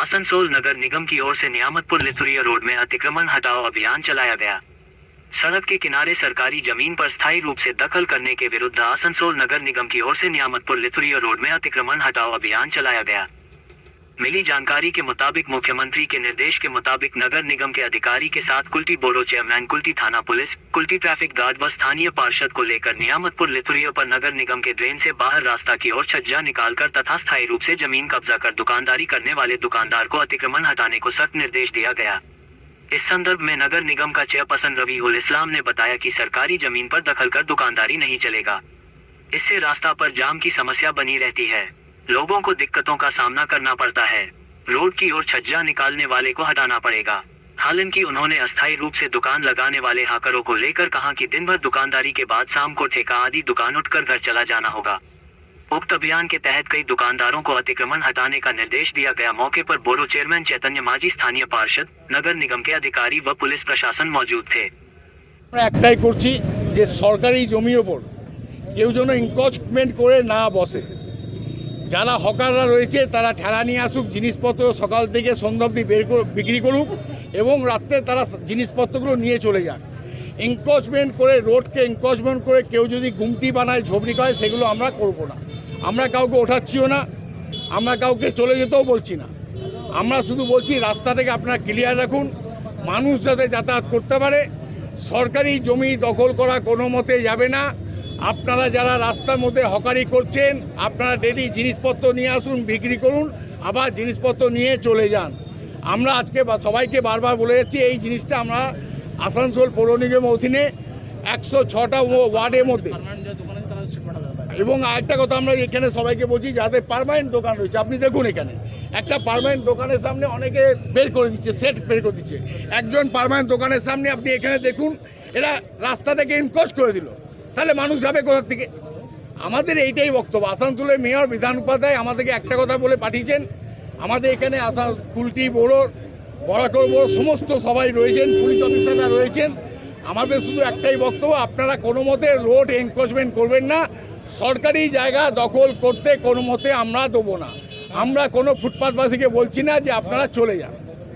आसनसोल नगर निगम की ओर से नियामतपुर लिथुरिया रोड में अतिक्रमण हटाओ अभियान चलाया गया। सड़क के किनारे सरकारी जमीन पर स्थायी रूप से दखल करने के विरुद्ध आसनसोल नगर निगम की ओर से नियामतपुर लिथुरिया रोड में अतिक्रमण हटाओ अभियान चलाया गया। मिली जानकारी के मुताबिक मुख्यमंत्री के निर्देश के मुताबिक नगर निगम के अधिकारी के साथ कुल्टी बोरो चेयरमैन, कुल्टी थाना पुलिस, कुल्टी ट्रैफिक गार्ड व स्थानीय पार्षद को लेकर नियामतपुर लिथुरिया पर नगर निगम के ड्रेन से बाहर रास्ता की ओर छज्जा निकालकर तथा स्थायी रूप से जमीन कब्जा कर दुकानदारी करने वाले दुकानदार को अतिक्रमण हटाने को सख्त निर्देश दिया गया। इस संदर्भ में नगर निगम का चेयरपर्सन रवि उल इस्लाम ने बताया कि सरकारी जमीन पर दखल कर दुकानदारी नहीं चलेगा। इससे रास्ता पर जाम की समस्या बनी रहती है, लोगों को दिक्कतों का सामना करना पड़ता है। रोड की ओर छज्जा निकालने वाले को हटाना पड़ेगा। हालांकि उन्होंने अस्थायी रूप से दुकान लगाने वाले हाकरों को लेकर कहा कि दिन भर दुकानदारी के बाद शाम को ठेका आदि दुकान उठकर घर चला जाना होगा। उक्त अभियान के तहत कई दुकानदारों को अतिक्रमण हटाने का निर्देश दिया गया। मौके पर बोरो चेयरमैन चैतन्य माझी, स्थानीय पार्षद, नगर निगम के अधिकारी व पुलिस प्रशासन मौजूद थे। একটাই করছি যে সরকারি জমির ওপর কেউ যেন এনক্রোচমেন্ট করে না বসে। যারা হকাররা রয়েছে তারা ঠেলা নিয়ে আসুক, জিনিসপত্র সকাল থেকে সন্ধ্যা অবধি বিক্রি করুক এবং রাত্রে তারা জিনিসপত্রগুলো নিয়ে চলে যাক। এনক্রোচমেন্ট করে, রোডকে এনক্রোচমেন্ট করে কেউ যদি গুমটি বানায়, ঝোপড়ি করে, সেগুলো আমরা করব না। আমরা কাউকে ওঠাচ্ছিও না, আমরা কাউকে চলে যেতেও বলছি না। আমরা শুধু বলছি রাস্তা থেকে আপনারা ক্লিয়ার রাখুন, মানুষ যাতে যাতায়াত করতে পারে। সরকারি জমি দখল করা কোনো মতে যাবে না। আপনারা যারা রাস্তার মধ্যে হকারি করছেন, আপনারা ডেলি জিনিসপত্র নিয়ে আসুন, বিক্রি করুন, আবার জিনিসপত্র নিয়ে চলে যান। আমরা আজকে সবাইকে বারবার বলে যাচ্ছি এই জিনিসটা আমরা আসানসোল পৌর নিগমের অধীনে 106টা ওয়ার্ডের মধ্যে। এবং আরেকটা কথা আমরা এখানে সবাইকে বলছি, যাদের পার্মানেন্ট দোকান রয়েছে, আপনি দেখুন এখানে একটা পার্মানেন্ট দোকানের সামনে অনেকে বের করে দিচ্ছে, সেট বের করে দিচ্ছে। একজন পার্মানেন্ট দোকানের সামনে আপনি এখানে দেখুন, এরা রাস্তা থেকে এনক্রোচ করে দিল, তাহলে মানুষ যাবে কোথার থেকে? আমাদের এইটাই বক্তব্য। আসানসোলের মেয়র বিধান উপাধ্যায় আমাদেরকে একটা কথা বলে পাঠিয়েছেন, আমাদের এখানে কুলটি বড় বড়াকর বড় সমস্ত সবাই রয়েছেন, পুলিশ অফিসাররা রয়েছেন। আমাদের শুধু একটাই বক্তব্য, আপনারা কোনো মতে রোড এনক্রোচমেন্ট করবেন না। সরকারি জায়গা দখল করতে কোনো মতে আমরা দেবো না। আমরা কোনো ফুটপাথবাসীকে বলছি না যে আপনারা চলে যান।